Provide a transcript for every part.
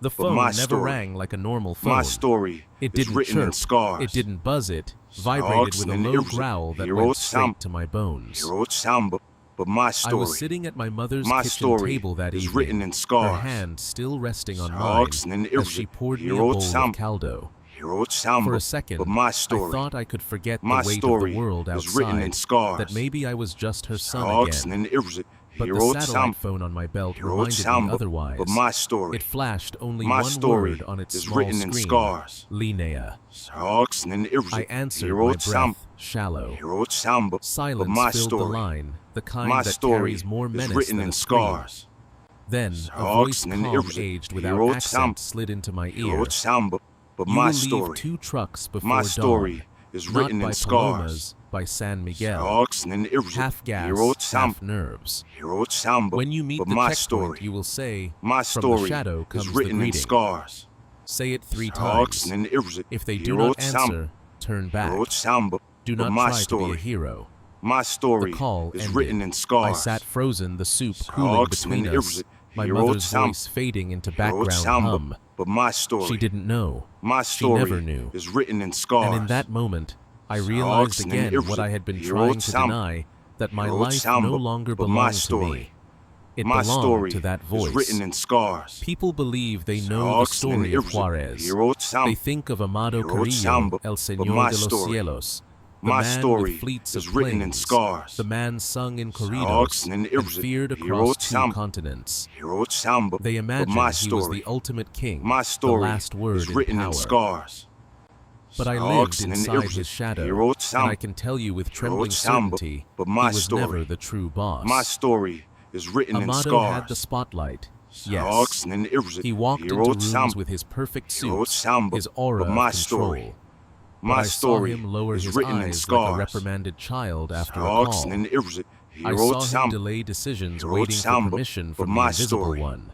The but phone my never story. rang like a normal phone. My story It is didn't written chirp. in scars. It didn't buzz. It vibrated with a low growl that went straight to my bones. But my I story. was sitting at my mother's My kitchen story table that is evening, written in scars. her hand still resting on mine as she poured me a bowl of caldo. For a second, but my I story. thought I could forget My the weight of story the world is written in outside, scars. that maybe I was just her son again. But the satellite phone on my belt reminded me otherwise. But my story. It flashed only My one story word on its is small written in screen, scars. Linnea. I answered, my breath shallow. Silence my filled story. the line, the kind My that story carries more is menace written than in a scream. scars. Then a voice calm aged without accent slid into my ear. But You my will story. leave 2 trucks before My dawn, story is not written by in scars. Palomas, by San Miguel. Half gas, half nerves. When you meet but the my checkpoint, story. you will say, My from story the shadow comes is the written in greeting. scars. Say it 3 times. If they do not answer, turn back. Do but not my try to story. be a hero. My story The call is ended. written in scars. I sat frozen, the soup cooling between us, my mother's voice fading into background hum. But my story. She didn't know. My story She never knew. is written in scars. And in that moment, I realized again what I had been trying to deny, that my life no longer but my belonged to story. me. It My belonged story to that is voice. written in scars. People believe they know the story of Juárez. They think of Amado Carrillo, El Señor my de los story. Cielos, the My man story with fleets is of written in planes, scars. the man sung in corridos and feared across 2 continents. They imagined my he was story. the ultimate king, My story the last word is written in in power. scars. But I lived inside his shadow, and I can tell you with trembling certainty, but he my was story. never the true boss. My story is written in Amado scars. had the spotlight. Yes, he walked into rooms with his perfect suits, his aura but my of control. story. But My I saw story him lower is his written in eyes like a scars. reprimanded child after a call. I saw him delay decisions waiting for permission from the invisible story. one.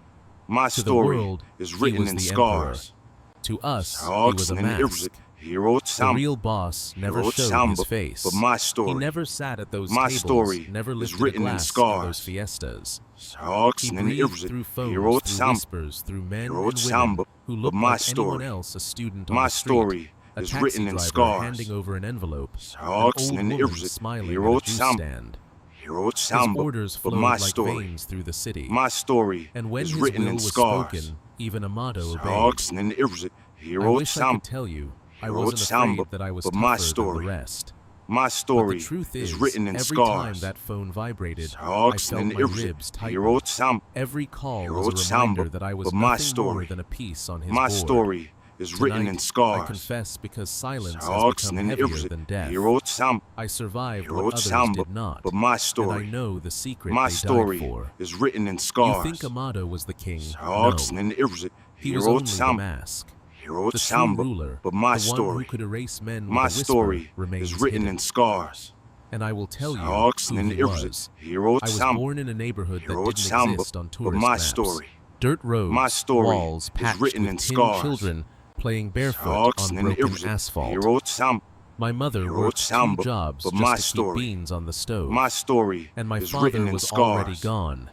My To the story world, is he written was in the scars. emperor. To us, he was a mask. The real boss never showed his face. But my story. He never sat at those My tables, story never is lifted a written in glass at scars. those fiestas. He He breathed through phones, through whispers, through men and women who looked my like anyone story. else a student on My the street, story a is taxi written in driver scars. handing over an envelope, an Hawks old and woman Irving. smiling He at a wrote juice some. stand. He wrote His some, orders but flowed my like story. veins through the city. My story And when is his written will in was scars. spoken, even Amado obeyed. Hawks and Irving. He I wrote wish I some. could tell you, I He wasn't wrote some, afraid that I was but tougher my than story. the rest. My But story the truth is written in every time scars. that phone vibrated, I Hawks felt and my Irving. ribs He tighten. wrote some. Every call He was wrote a some, reminder that I was but my nothing story. more than a piece on his My board. story is written in Tonight, scars. I confess because silence has Hawks become and heavier Irving. than death. He wrote some. I survived He what wrote others some, did not, but my and I story. know the secret My they story died for. is written in You scars. think Amado was the king? Hawks No, and Irving. he He was wrote only the some. mask. He wrote The some, true ruler, but my the one story. who could erase men My with a whisper, story remains is written hidden. in scars. And I will tell you Hawks who and he Irving. was. He wrote I was some. born in a neighborhood He that wrote didn't some, exist on but tourist my maps. story. Dirt roads, My story walls is patched written with in tin scars. children playing barefoot Hawks on and broken Irving. He asphalt. wrote some. My mother He wrote worked some, 2 jobs but just my to story. keep beans on the stove. My story And my is father written in was scars. already gone,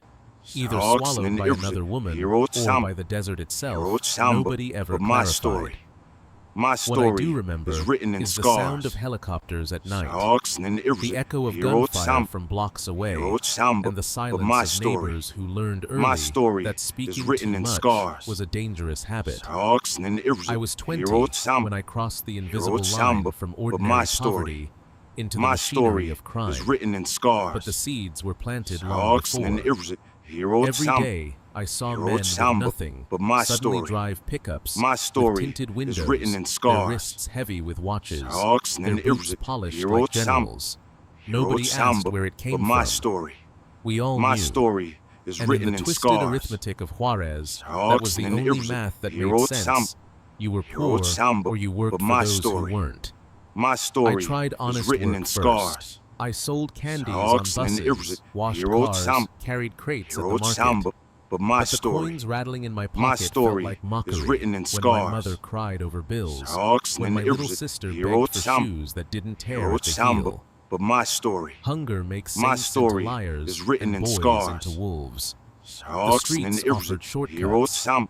either Hawks swallowed and by Irving. another woman He wrote or some. by the desert He itself. wrote some, Nobody ever but my clarified. story. My What story I do remember is written in is the scars. sound of helicopters at night, Hawks and Irving. the echo of He wrote gunfire some. from blocks away, He wrote some, and the but silence my of story. neighbors who learned early My story that is speaking written too in much scars. was a dangerous habit. Hawks and Irving. I was 20 He wrote some. when I crossed the invisible wrote some, line from but ordinary my story. poverty into the My machinery story of crime. is written in scars. But the seeds were planted long Hawks and before. Irving. He wrote Every some. day, I saw He men wrote with some, nothing but my suddenly story. drive pickups My story with tinted windows, is written in their scars. wrists heavy with watches, Hawks and their boots Irving. polished He like wrote some. generals. He Nobody wrote some, asked where it came but my from. story. We all My knew. story is And written in the in twisted scars. arithmetic of Juárez, that Hawks was the and only Irving. math that He made wrote sense. some. You were He poor, wrote some, or you worked but for my those story. who weren't. My I story tried honest is written work in first. scars. I sold candies Hawks on and buses, Irving. washed He wrote cars, some. carried crates He at the wrote market. some, but my But the story. coins rattling in my pocket My story felt like mockery is written in when my scars. mother cried over bills, Hawks when and my little Irving. sister He begged wrote for some. shoes that didn't He tear at wrote the some, heel. but my story. Hunger makes My saints story into liars is written and in boys scars. into wolves. Hawks streets and Irving. offered shortcuts. He wrote some.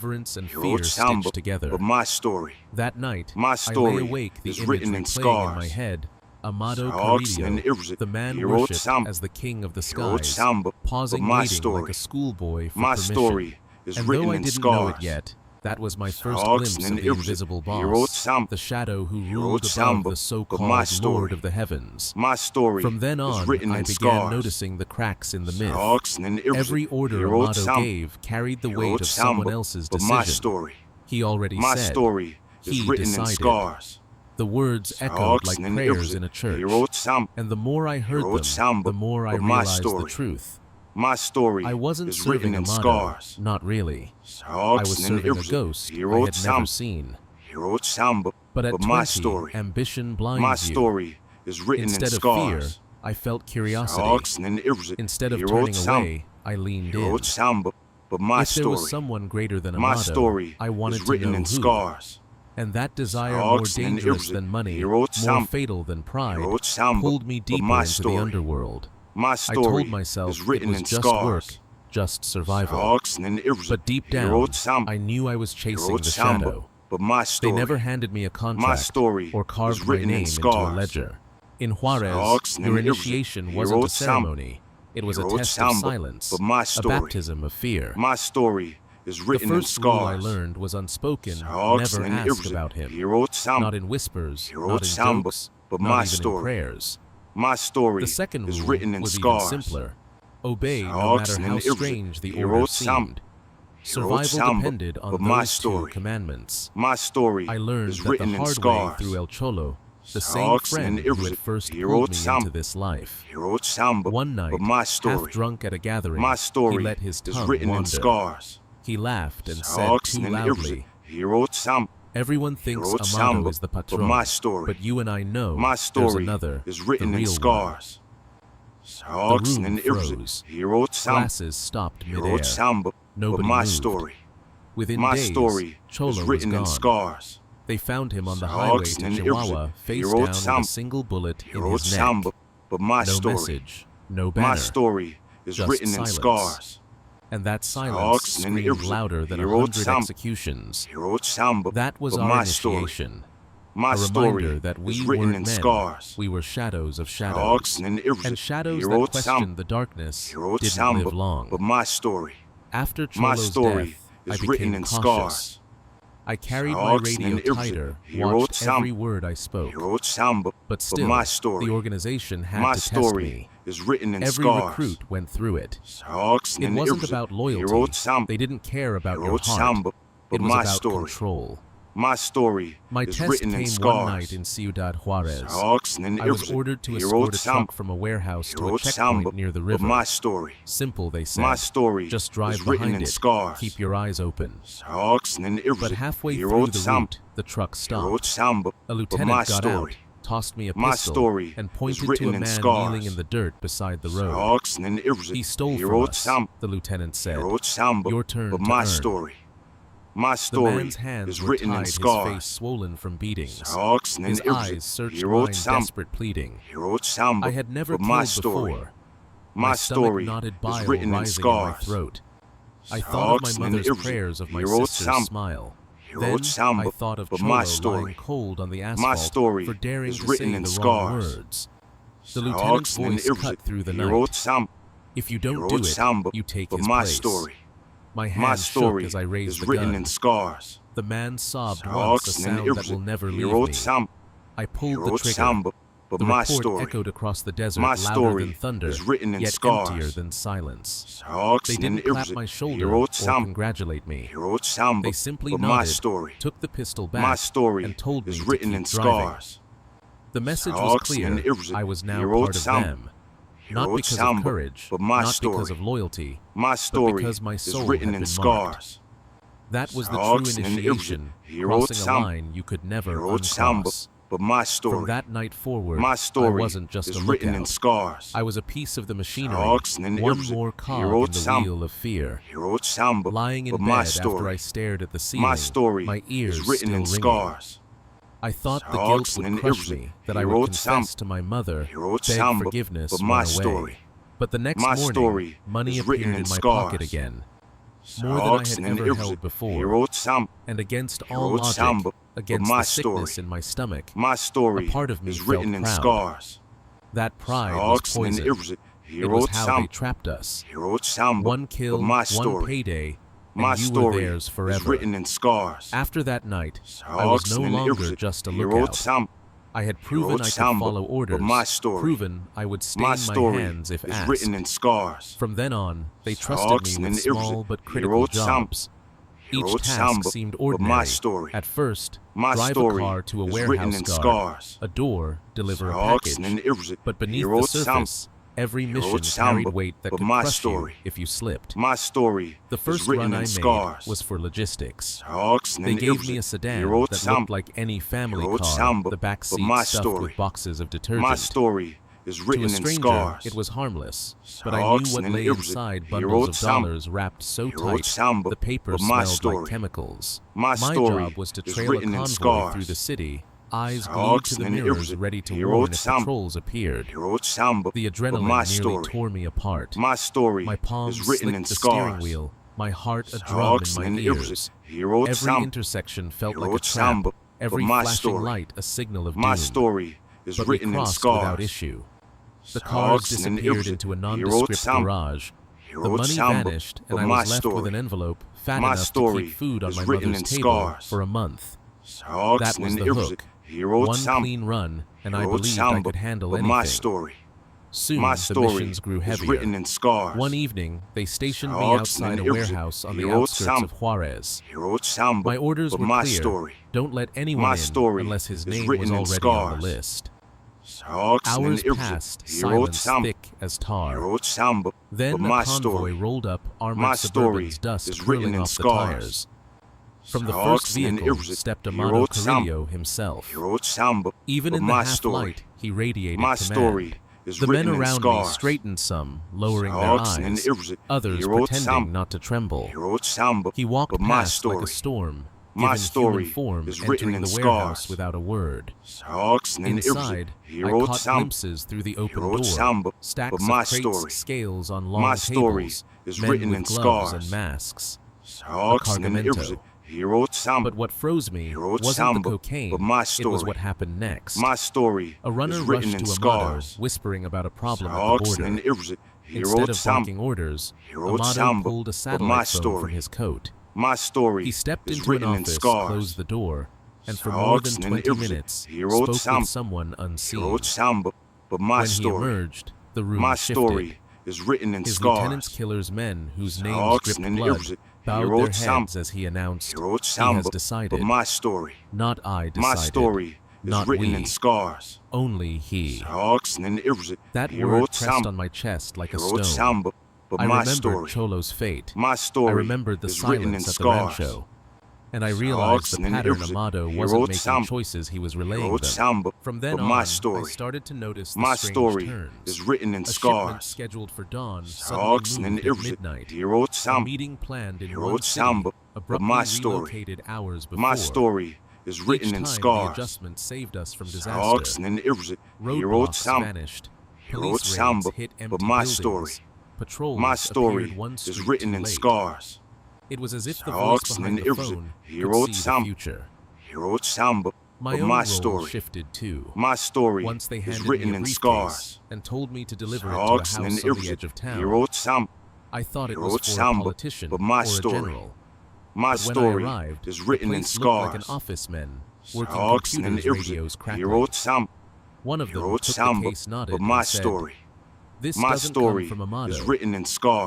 reverence and He fear wrote sound stitched book, together. but my story, That night, my I lay story awake, the is image written in replaying in my scars. head. Amado Carrillo, the man worshipped as the king of the skies, pausing waiting like a schoolboy for permission. And though I didn't know it yet, that was my first glimpse of the invisible boss, the shadow who ruled above the so-called Lord of the heavens. From then on, I began noticing the cracks in the myth. Every order Amado gave carried the weight of someone else's decision. He already said, he decided. The words echoed like prayers in a church, and the more I heard them, the more I realized the truth. I wasn't serving Amado, not really. I was serving a ghost I had never seen. But at 20, ambition blinds you. Instead of fear, I felt curiosity. Instead of turning away, I leaned in. If there was someone greater than Amado, I wanted to know who. And that desire, more dangerous than money, more fatal than pride, pulled me deeper into the underworld. I told myself it was just work, just survival. But deep down, I knew I was chasing the shadow. They never handed me a contract or carved my name into a ledger. In Juárez, your initiation wasn't a ceremony. It was a test of silence, a baptism of fear. The first rule I learned was unspoken, never ask about him. Not in whispers, not in jokes, not even in prayers. The second rule was even simpler. Obey no matter how strange the order seemed. Survival depended on those two commandments. I learned that the hard way through El Cholo, the same friend who had first pulled me into this life. One night, half drunk at a gathering, he let his tongue wander. He laughed and said too loudly, "Everyone thinks Amado is the patron, but you and I know there's another, the real one." The room froze. Glasses stopped midair. Nobody moved. Within days, Cholo was gone. They found him on the highway to Chihuahua, face down with a single bullet in his neck. No message, no banner, just silence. And that silence screamed louder than 100 executions. That was our initiation. A reminder that we weren't men, we were shadows of shadows. And shadows that questioned the darkness didn't live long. After Cholo's death, I became cautious. I carried my radio tighter, watched every word I spoke. But still, the organization had to test me. Every recruit went through it. It wasn't about loyalty. They didn't care about your heart. It was about control. My test came one night in Ciudad Juárez. I was ordered to escort a truck from a warehouse to a checkpoint near the river. Simple, they said. Just drive behind it. Keep your eyes open. But halfway through the route, the truck stopped. A lieutenant got out, tossed me a pistol, and pointed to a man kneeling in the dirt beside the road. "He stole from us," the lieutenant said. "Your turn to earn." The man's hands were tied, his face swollen from beatings. His eyes searched mine, desperate pleading. I had never killed before. My stomach knotted bile rising in my throat. I thought of my mother's prayers, of my sister's smile. Then I thought of Cholo lying cold on the asphalt for daring to say the wrong words. The lieutenant's voice cut through the night. "If you don't do it, you take his place." My hands shook as I raised the gun. The man sobbed once, a sound that will never leave me. I pulled the trigger. The report echoed across the desert louder than thunder, yet emptier than silence. They didn't clap my shoulder or congratulate me. They simply nodded, took the pistol back, and told me to keep driving. The message was clear. I was now part of them. Not because of courage, not because of loyalty, but because my soul had been marked. That was the true initiation, crossing a line you could never uncross. From that night forward, I wasn't just a lookout. I was a piece of the machinery, one more cog in the wheel of fear. Lying in bed after I stared at the ceiling, my ears still ringing. I thought the guilt would crush me, that I would confess to my mother, beg forgiveness, run away. But the next morning, money appeared in my pocket again. more than I had ever held before, and against all logic, against the sickness in my stomach, a part of me felt proud. That pride was poison. It was how they trapped us. One kill, one payday, and you were theirs forever. After that night, I was no longer just a lookout. I had proven I could follow orders, proven I would stain my hands if asked. From then on, they trusted me with small but critical jobs. Each task seemed ordinary. At first, drive a car to a warehouse guard, a door, deliver a package. But beneath the surface, every mission carried weight that could crush you if you slipped. The first run I made was for logistics. They gave me a sedan that looked like any family car, the back seat stuffed with boxes of detergent. To a stranger, it was harmless, but I knew what lay inside bundles of dollars wrapped so tight the paper smelled like chemicals. My job was to trail a convoy through the city, eyes glued to the mirrors ready to warn if patrols appeared. The adrenaline nearly tore me apart. My palms slicked the steering wheel, my heart a drum in my ears. Every intersection felt like a trap, every flashing light a signal of doom. But we crossed without issue. The cars disappeared into a nondescript garage. The money vanished, and I was left with an envelope fat enough to keep food on my mother's table for a month. That was the hook. One clean run, and I believed I could handle anything. Soon, the missions grew heavier. One evening, they stationed me outside a warehouse on the outskirts of Juárez. My orders were clear. Don't let anyone in unless his name was already on the list. Hours passed, silence thick as tar. Then a convoy rolled up, armored Suburbans, dust curling off the tires. From the first vehicle stepped Amado Carrillo himself. Even in the half-light, he radiated command. The men around me straightened some, lowering their eyes, others pretending not to tremble. He walked past like a storm, given human form, entering the warehouse without a word. Inside, I caught glimpses through the open door, stacks of crates, scales on long tables, men with gloves and masks. A cargamento. But what froze me wasn't the cocaine, it was what happened next. A runner rushed to Amado, whispering about a problem at the border. Instead of barking orders, Amado pulled a satellite phone from his coat. He stepped into an office, closed the door, and for more than 20 minutes spoke with someone unseen. When he emerged, the room shifted. His lieutenant's killer's men, whose names dripped blood, bowed their heads as he announced, "He has decided. Not I decided. Not we. Only he." That word pressed on my chest like a stone. I remembered Cholo's fate. I remembered the silence at the rancho. And I realized the pattern Amado wasn't making choices, he was relaying them. From then on, I started to notice the strange turns. A shipment scheduled for dawn suddenly moved at midnight. A meeting planned in one city, abruptly relocated hours before. Each time, the adjustment saved us from disaster. Roadblocks vanished. Police raids hit empty buildings. Patrols appeared one street too late. It was as if the voice behind the phone could see the future. My own role shifted too. Once they handed me a briefcase and told me to deliver it to a house on the edge of town. I thought it was for a politician or a general. But when I arrived, the place looked like an officeman, working computers, radios crackling. One of them took the case, nodded, and said, "This doesn't come from Amado.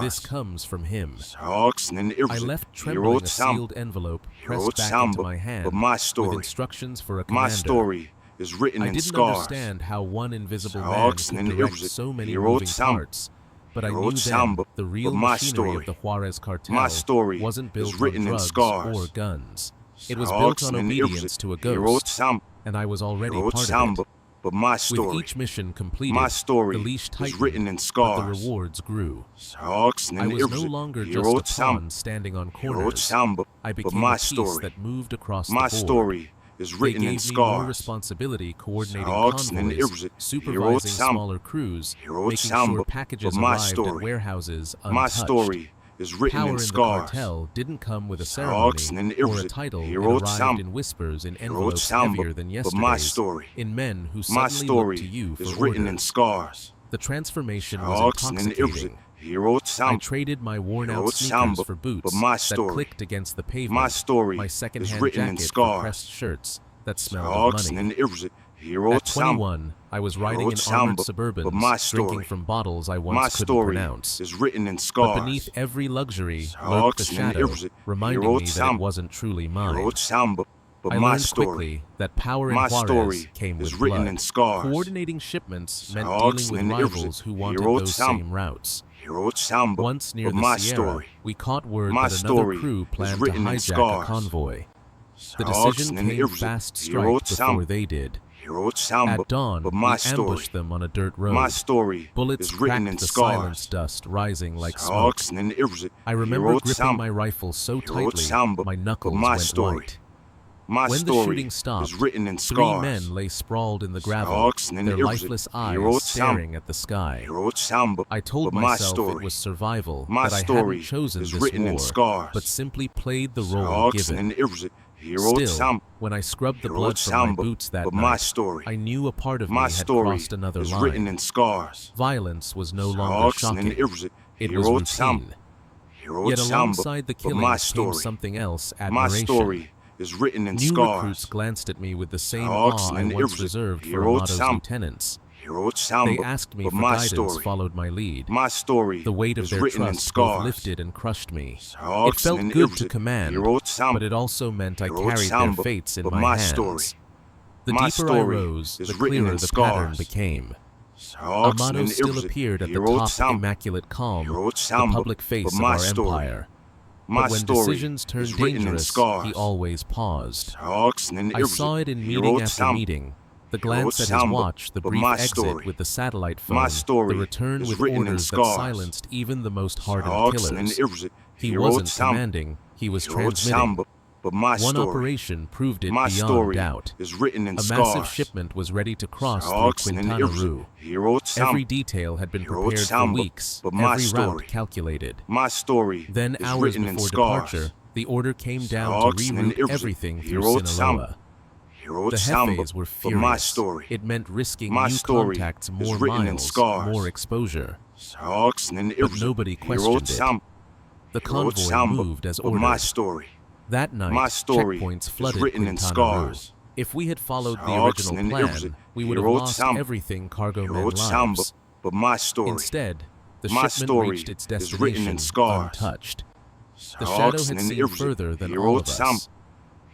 This comes from him." I left trembling a sealed envelope pressed back into my hand with instructions for a commander. I didn't understand how one invisible man could direct so many moving parts, but I knew then the real machinery of the Juárez Cartel wasn't built on drugs or guns. It was built on obedience to a ghost, and I was already part of it. With each mission completed, the leash tightened, but the rewards grew. I was no longer just a pawn standing on corners. I became a piece that moved across the board. They gave me more responsibility coordinating convoys, supervising smaller crews, making sure packages arrived at warehouses untouched. is written Power in in the scars. cartel didn't come with a ceremony or a title. It arrived in whispers in envelopes heavier than But my yesterday's, story, in men who my suddenly story looked to you is for written in orders. scars. The transformation was intoxicating. I traded my worn-out sneakers for boots that clicked against the pavement, My story my is second-hand written in jacket for scars. pressed shirts that smelled of money. At 21, I was riding in armored Suburbans, drinking from bottles I My once couldn't story pronounce. is written in But scars. beneath every luxury lurked the shadow, reminding me that it wasn't truly mine. I my learned story, quickly that power in my Juárez story came is with written blood. in scars. Coordinating shipments meant dealing with rivals who wanted those same routes. Once near the my Sierra, story, we caught word my that another story crew is planned to written in hijack a scars. convoy. The decision came fast strike before they did. At dawn, we ambushed them on a dirt road. My story Bullets is written in cracked the scars. silence dust rising like smoke. I remember gripping my rifle so tightly, my knuckles went white. My When the story shooting stopped, is written in 3 scars. men lay sprawled in the gravel, their lifeless eyes staring at the sky. I told But my myself it story, was survival, my that I story hadn't chosen is this written in war, scars. but simply played the role given. Still, when I scrubbed the blood from my boots that my night, story, I knew a part of me my had story crossed another is written line. in scars. Violence was no longer shocking. It was routine. Yet alongside the killings came something else, My admiration. story is written in New scars. recruits glanced at me with the same awe I once reserved for Amado's lieutenants. They asked me for guidance, followed my lead. My story The weight of is their written in trust both scars. lifted and crushed me. It felt good to command, but it also meant I carried their fates in my hands. The My deeper I story rose, is the written clearer in the pattern scars. became. Amado still appeared at the top, immaculate calm, the public face of our empire. But when decisions turned dangerous, he always paused. I saw it in meeting after meeting. The glance at his watch, the brief exit with the satellite phone, the return with orders that silenced even the most hardened killers. He wasn't commanding, he was transmitting. One operation proved it beyond doubt. A massive shipment was ready to cross through Quintana Roo. Every detail had been prepared for weeks, every route calculated. Then, hours before departure, the order came down to reroute everything through Sinaloa. The Jefes were furious. It meant risking new contacts, more miles, more exposure. But nobody questioned it. The convoy moved as ordered. That night, checkpoints flooded Quintana Roo. If we had followed the original plan, we would have lost everything cargo men lives. Instead, the shipment reached its destination untouched. The shadow had seen further than all of us.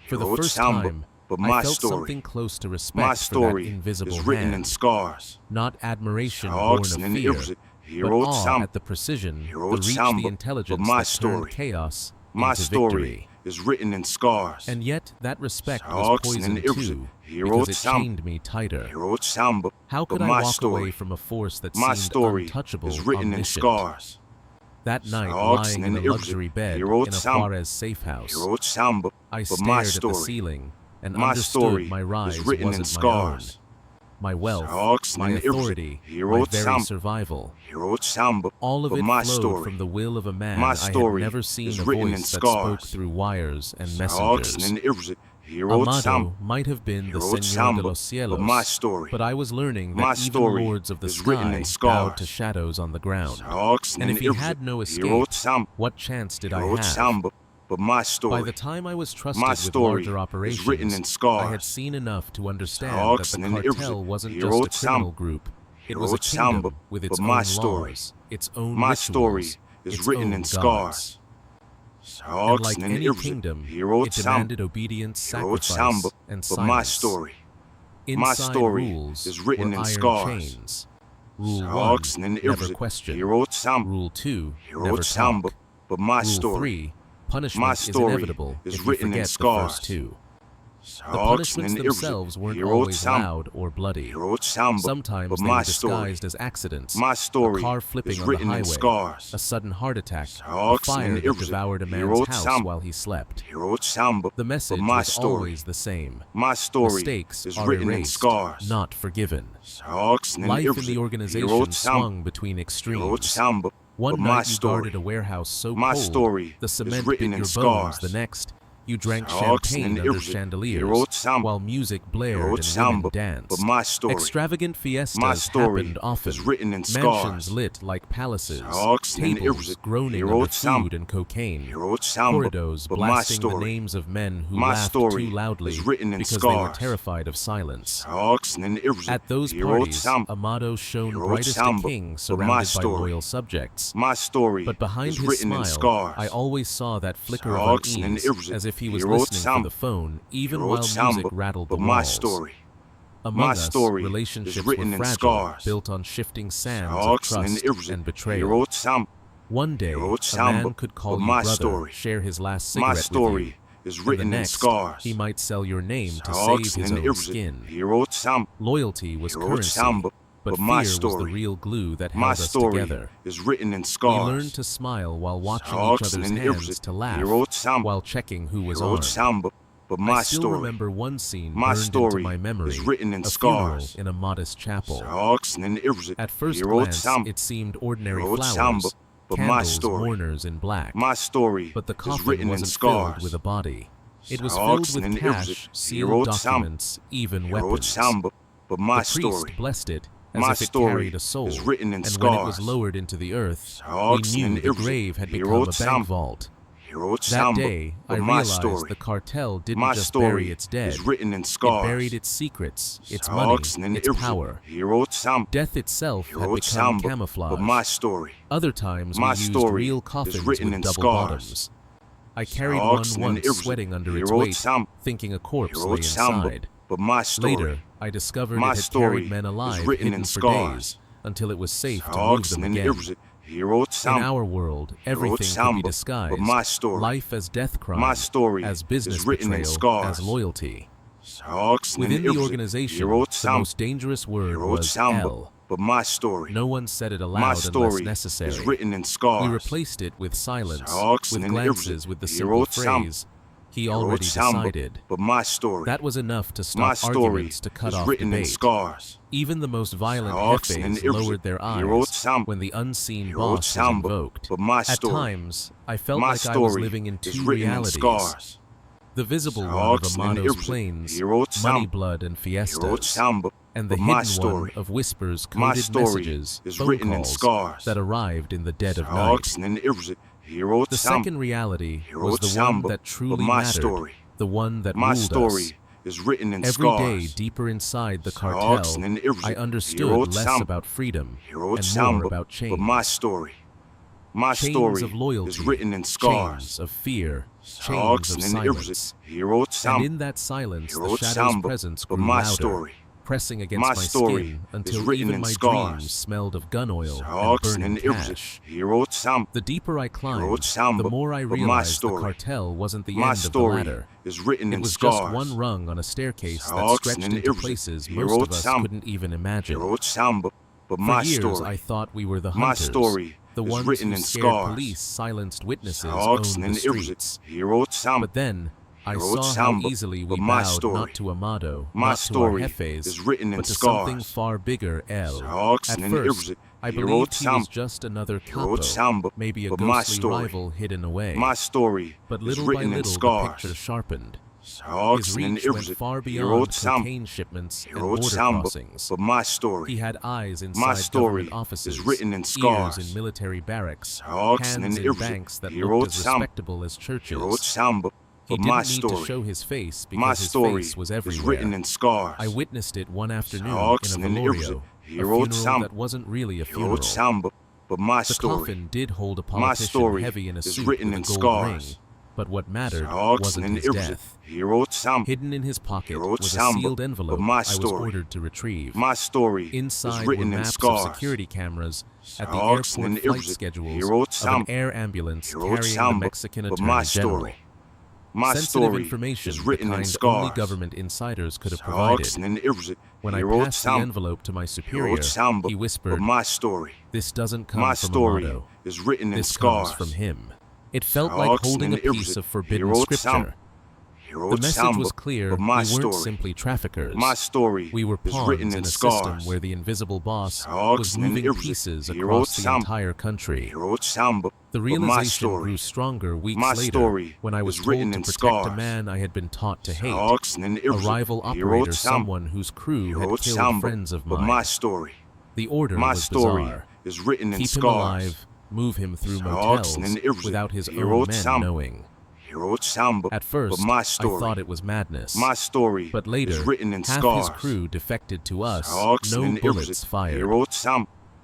For the first time, I felt something close to respect for that invisible hand. Not admiration born of fear, but awe at the precision, the reach, the intelligence that turned chaos into victory. Is written in scars. And yet, that respect was poisoned too, because it chained me tighter. How could I walk away from a force that seemed untouchable, omniscient? That night, lying in a luxury bed in a Juárez safe house, I stared at the ceiling and understood my rise wasn't my own. My wealth, my authority, my very survival. All of it flowed from the will of a man I had never seen, a voice that spoke through wires and messengers. Amado might have been the Señor de los Cielos, but I was learning that even lords of the sky bowed to shadows on the ground. And if he had no escape, what chance did I have? By the time I was trusted with larger operations, I had seen enough to understand that the cartel wasn't just a criminal group. It was a kingdom with its own laws, its own rituals, its own gods. And like any kingdom, it demanded obedience, sacrifice, and silence. Inside rules were iron chains. Rule 1, never question. Rule 2, never talk. Rule 3, punishment is inevitable if you forget the first 2. The punishments themselves weren't always loud or bloody. Sometimes they were disguised as accidents, a car flipping on the highway, a sudden heart attack, a fire that devoured a man's house while he slept. The message was always the same. Mistakes are erased, not forgiven. Life in the organization swung between extremes. One night you guarded a warehouse so cold, the cement bit your bones. The next, you drank champagne under chandeliers, while music blared and women danced. Extravagant fiestas happened often, mansions lit like palaces, tables groaning under food and cocaine, corridors blasting the names of men who laughed too loudly because they were terrified of silence. At those parties, Amado shone brightest a king surrounded by loyal subjects. But behind his smile, I always saw that flicker of unease, as if he was listening for the phone, even while music rattled the walls. Among us, relationships were fragile, built on shifting sands of trust and betrayal. One day, a man could call you brother, share his last cigarette with you. And the next, he might sell your name to save his own skin. Loyalty was currency, but fear was the real glue that held us together. We learned to smile while watching each other's hands, to laugh while checking who was armed. I still remember one scene burned into my memory, a funeral in a modest chapel. At first glance, it seemed ordinary flowers, candles, mourners in black. But the coffin wasn't filled with a body. It was filled with cash, sealed documents, even weapons. The priest blessed it as if it carried a soul, and when it was lowered into the earth, we knew the grave had become a bank vault. That day, I realized the cartel didn't just bury its dead, it buried its secrets, its money, its power. Death itself had become camouflage. Other times we used real coffins with double bottoms. I carried one once, sweating under its weight, thinking a corpse lay inside. Later, I discovered it had carried men alive hidden for days, until it was safe to move them again. In our world, everything could be disguised, life as death crime, as business betrayal, as loyalty. Within the organization, the most dangerous word was L. No one said it aloud unless necessary. We replaced it with silence, with glances, with the simple phrase, "He already decided." That was enough to stop arguments, to cut off debate. Even the most violent jefes lowered their eyes when the unseen boss was invoked. At times, I felt like I was living in two realities. The visible one of Amado's planes, money, blood, and fiestas, and the hidden one of whispers, coded messages, phone calls that arrived in the dead of night. The second reality was the one that truly mattered, the one that ruled us. Every day, deeper inside the cartel, I understood less about freedom and more about chains. Chains of loyalty, chains of fear, chains of silence. And in that silence, the shadow's presence grew louder, pressing against my skin until even my dreams smelled of gun oil and burning cash. The deeper I climbed, the more I realized the cartel wasn't the end of the ladder. It was just one rung on a staircase that stretched into places most of us couldn't even imagine. For years, I thought we were the hunters, the ones who scared police, silenced witnesses, owned the streets. But then, I saw how easily we bowed not to Amado, not to our jefes, but to something far bigger, El. At first, I believed he was just another capo, maybe a ghostly rival hidden away. But little by little, the picture sharpened. His reach went far beyond cocaine shipments and border crossings. He had eyes inside government offices, ears in military barracks, hands in banks that looked as respectable as churches. He didn't need to show his face because his face was everywhere. I witnessed it one afternoon in a velorio, a funeral that wasn't really a funeral. The coffin did hold a politician heavy in a suit with a gold ring, but what mattered wasn't his death. Hidden in his pocket was a sealed envelope I was ordered to retrieve. Inside were maps of security cameras at the airport flight schedules of an air ambulance carrying the Mexican Attorney General. Sensitive information, the kind only government insiders could have provided. When I passed the envelope to my superior, he whispered, "This doesn't come from Amado. This comes from him." It felt like holding a piece of forbidden scripture. The message was clear. We weren't simply traffickers. We were pawns in a system where the invisible boss was moving pieces across the entire country. The realization grew stronger weeks later when I was told to protect a man I had been taught to hate, a rival operator, someone whose crew had killed friends of mine. The order was bizarre. Keep him alive, move him through motels without his own men knowing. At first, I thought it was madness, but later, half his crew defected to us, no bullets fired.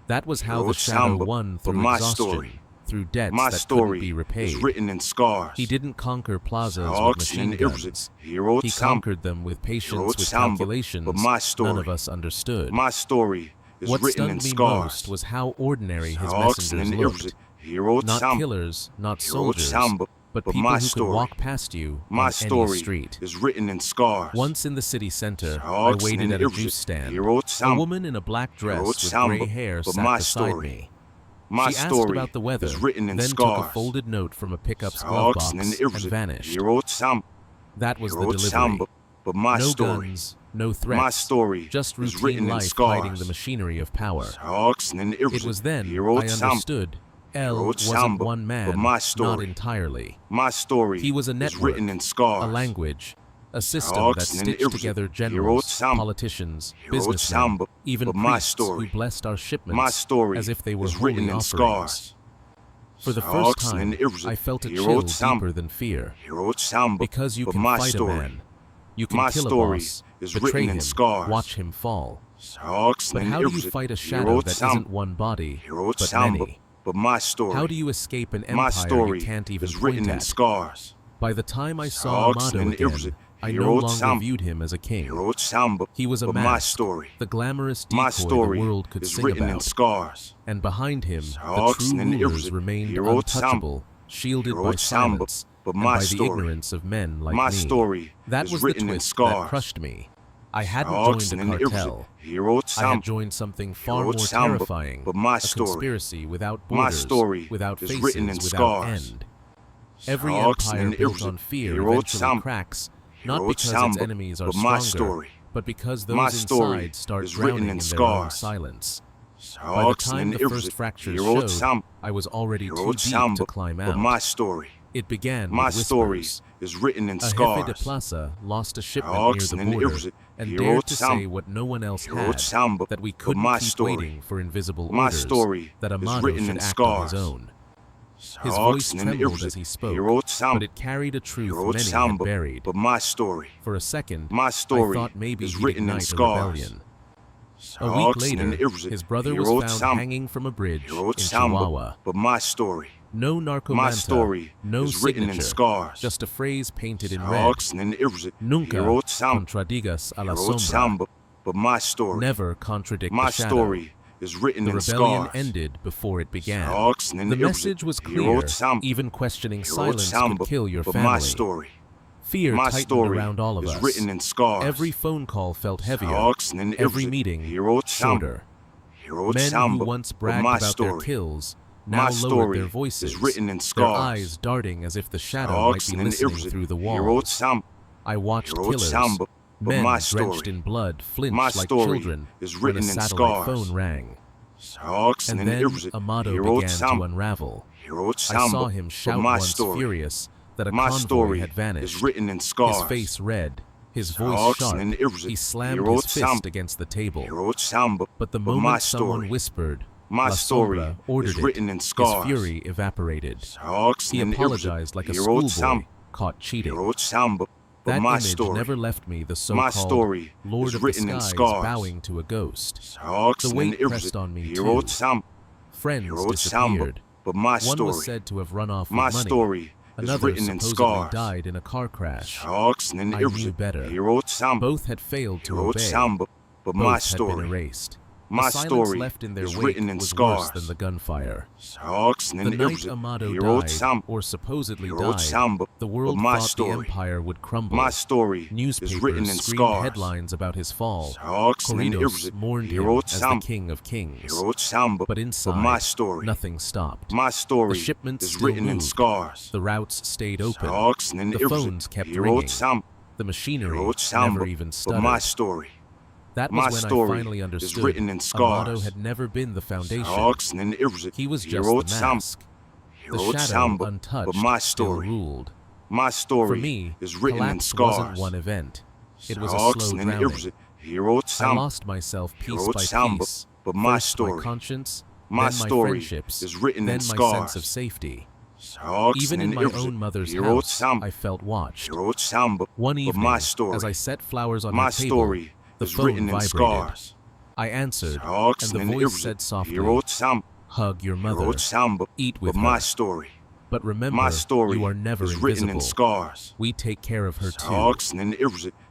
That was how the Shadow won through exhaustion, through debts that couldn't be repaid. He didn't conquer plazas with machine guns. He conquered them with patience, with calculations none of us understood. What stunned me most was how ordinary his messengers looked. Not killers, not soldiers, but people who could walk past you on any street. Once in the city center, I waited at a juice stand. A woman in a black dress with gray hair sat beside me. She asked about the weather, then took a folded note from a pickup's glove box and vanished. That was the delivery. No guns, no threats, just routine life fighting the machinery of power. It was then I understood L wasn't one man, not entirely. He was a network, a language, a system that stitched together generals, politicians, businessmen, even priests who blessed our shipments as if they were holy offerings. For the first time, I felt a chill deeper than fear. Because you can fight a man, you can kill a boss, betray him, watch him fall. But how do you fight a shadow that isn't one body, but many? How do you escape an empire you can't even point at? By the time I saw Amado again, I no longer viewed him as a king. He was a mask, the glamorous decoy the world could sing about. And behind him, the true rulers remained untouchable, shielded by silence, and by the ignorance of men like me. That was the twist that crushed me. I hadn't joined a cartel. I had joined something far more terrifying, a conspiracy without borders, without faces, without end. Every empire built on fear eventually cracks, not because its enemies are stronger, but because those inside start drowning in their own silence. By the time the first fractures showed, I was already too deep to climb out. It began with whispers. A jefe de plaza lost a shipment near the border and dared to say what no one else had, that we couldn't keep waiting for invisible orders, that Amado should act on his own. His voice trembled as he spoke, but it carried a truth many had buried. For a second, I thought maybe he'd ignite a rebellion. A week later, his brother was found hanging from a bridge in Chihuahua. No narcomanta, no signature, just a phrase painted in red. Nunca contradigas a la sombra. Never contradict the shadow. The rebellion ended before it began. The message was clear, even questioning silence could kill your family. Fear tightened around all of us. Every phone call felt heavier, every meeting shorter. Men who once bragged about their kills now lowered their voices, their eyes darting as if the shadow might be listening through the walls. I watched killers, men drenched in blood, flinch like children when a satellite phone rang. And then Amado began to unravel. I saw him shout once furious that a convoy had vanished, his face red, his voice sharp. He slammed his fist against the table. But the moment someone whispered, "La Sombra," ordered it, his fury evaporated. He apologized like a schoolboy caught cheating. That image never left me, the so-called Lord of the Skies bowing to a ghost. The weight pressed on me too. Friends disappeared. One was said to have run off with money. Another supposedly died in a car crash. I knew better. Both had failed to obey. Both had been erased. My story left in their is wake written in was scars. worse than the gunfire. The The night Amado died, or supposedly died, the world thought the empire would crumble. My story Newspapers is written in screamed scars. headlines about his fall. Corridos mourned him as the king of kings. But inside, nothing stopped. My story The shipments is still written in moved. scars. The routes stayed open. The phones kept ringing. The machinery never even stuttered. My story. That My was when I story finally is understood written in scars. Amado had never been the foundation. He was just the mask. The shadow, untouched, still ruled. My story For me, is written in collapse scars. wasn't one event. It was a slow drowning. I lost myself piece by piece. But my First story, my conscience, my then my story friendships, is written then in my scars. sense of safety. Even in my own mother's house, I felt watched. One evening, as I set flowers on her table, the phone vibrated. I answered, and the voice said softly, "Hug your mother, eat with my her. story, But remember, my story you are never is written in invisible. scars. We take care of her too."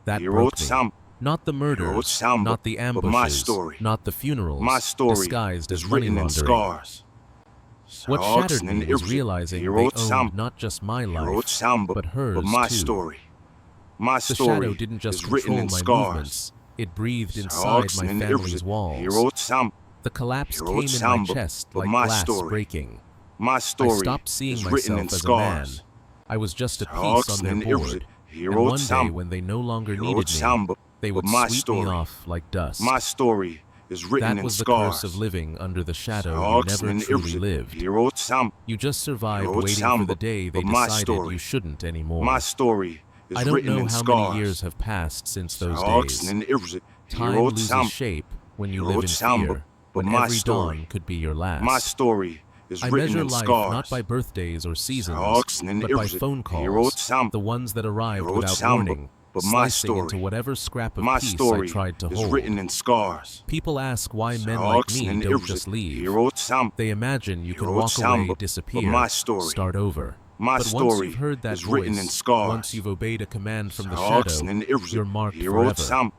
That broke me. Not the murders, not the ambushes, not the funerals, disguised as money written in laundering. scars. What shattered me was realizing they owned not just my life, but hers my too. story. My The story shadow didn't just is written control in my scars. movements, it breathed inside my family's walls. The collapse came in my chest like glass breaking. My I story stopped seeing is written in myself as a man. scars. I was just a piece on their board. And one day, when they no longer needed me, they would sweep me off like dust. My story is written That in was the scars. curse of living under the shadow you never truly lived. You just survived waiting for the day they decided you shouldn't anymore. My story is I don't written know in how scars. many years have passed since those days. Time loses shape when you live in fear, when every dawn could be your last. My story is I written measure in life scars. not by birthdays or seasons, but by phone calls, the ones that arrived without warning, slicing into whatever scrap of My peace I story tried to is hold. written in scars. People ask why men like me don't just leave. They imagine you can walk away, disappear, start over. My But once story you've heard that is written in voice, scars. once you've obeyed a command from the shadow, you're marked forever.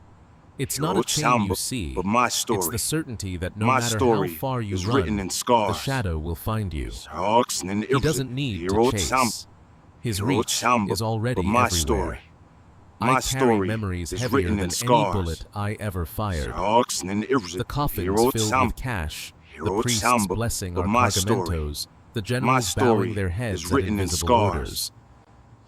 It's not a chain you see, but my it's story. the certainty that no My matter how story far you is run, written in scars. the shadow will find you. He He doesn't need to chase. His reach is already my everywhere. story. I My carry story memories is heavier written than in any scars. bullet I ever fired. The The coffins filled with cash, the priests blessing our cargamentos, the generals bowing their heads is at written in invisible scars. orders.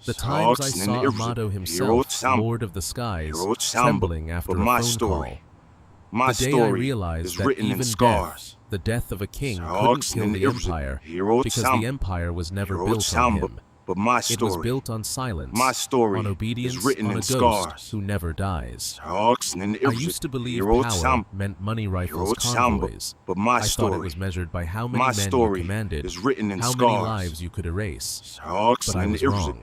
The times I saw Amado himself, Lord of the Skies, trembling after a my phone story. call. My The day I story realized is that written in even scars. the death of a king, couldn't kill the empire, because the empire was never built on him. But my It was story. built on silence, My story on obedience, is written on a in ghost scars. who never dies. I I used to believe power meant money rifles convoys. But my I thought it story. was measured by how many My men story you commanded, is written in how scars. many lives you could erase. But I was wrong.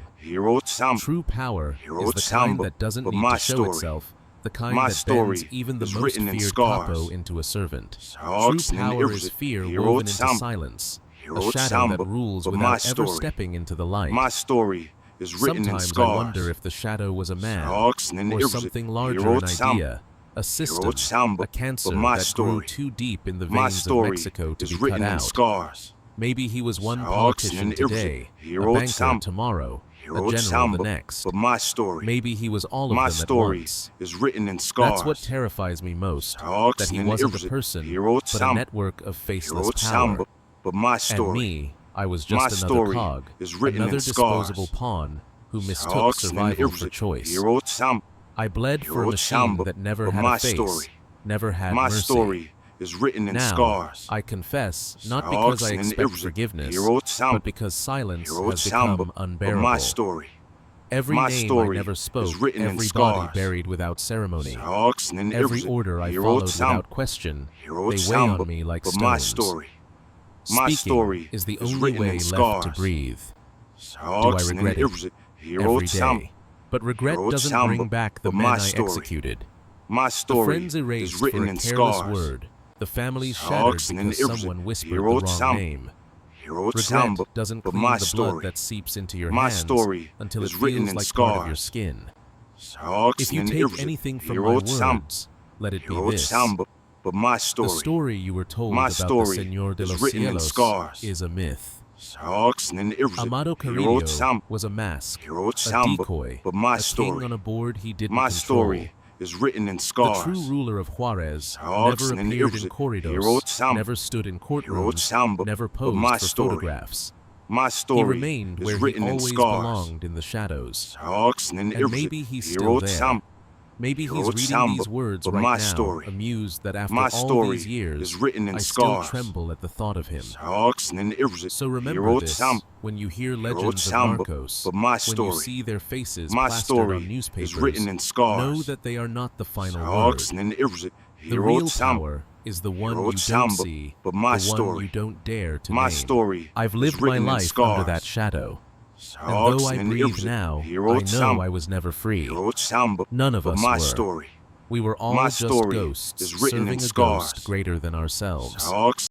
True power is the kind that doesn't But need my to show story. itself, the kind My that story bends even the is most written in feared scars. capo into a servant. Scars True and power irres- is fear Hero woven into Sam- silence, Hero a shadow Sam- that rules but without my ever story. stepping into the light. My story is written in Sometimes scars. I wonder if the shadow was a man, Scars and or irres- something larger, Hero an Sam- idea, a system, Sam- a but cancer my that grew story. too deep in the My veins of story Mexico to is be written cut in out. scars. Maybe he was one Scars politician and irres- today, a Hero banker Sam- tomorrow, Hero a general Sam- the but- next. But my story. Maybe he was all of My them at story once. is written in scars. That's what terrifies me most, Scars that he and wasn't a irres- person, Hero but a Sam- network of faceless Hero Sam- power. but my And story. me, I was My just another story cog, is written another in scars. disposable pawn who mistook Scars and survival for irres- choice. Hero Sam- I bled for a Hero machine Sam- that never but had my a face, story. never had My mercy. story is written in Now, scars. I confess, not because I Scars and expect irres- forgiveness, Hero Sam- but because silence Hero has Sam- become but unbearable. my story. Every my name story I never is spoke, written in every body scars. buried without ceremony, Scars and every irres- order I Hero followed Sam- without question, Hero they weigh Sam- on me like but stones. my story. My Speaking story is the is only written way in left scars. to breathe. Scars Do I and regret it? irres- Hero Every Sam- day. But regret Hero doesn't Sam- bring back the but men my I story. executed. My The story friends erased is written for a in careless scars. word. The families Scars shattered and because irres- someone whispered the Hero wrong Sam- name. Hero Sam- Regret doesn't but clean my the story. blood that seeps into your My hands story until it is written feels in like part of your scars. skin. Scars If you and take irres- anything from Hero my Sam- words, let it be Hero this. Sam- but but my The story. story you were told My about the story Señor de is los written in Cielos scars. is a myth. Amado Amado Carrillo was a mask, a decoy, but my a king story. on a board he didn't My control. story is written in The scars. true ruler of Juárez never appeared in corridors, never stood in courtrooms, never posed for photographs. My He story remained is where he written in always scars. belonged, in the shadows. And maybe he's still there. Maybe he's reading these words right now, story. amused that after My all story these years, is written in I still scars. tremble at the thought of him. So So remember this when you hear legends of Narcos, but my when you story. see their faces My plastered story on newspapers, is written in scars. know that they are not the final word. The real power is the one you don't see, but my the one story. you don't dare to My name. story I've is lived my written in life under scars. that shadow. And though I breathe now, I know I was never free. None of us my were. story. We were all My just story ghosts, is written in serving a scars. ghost greater than ourselves.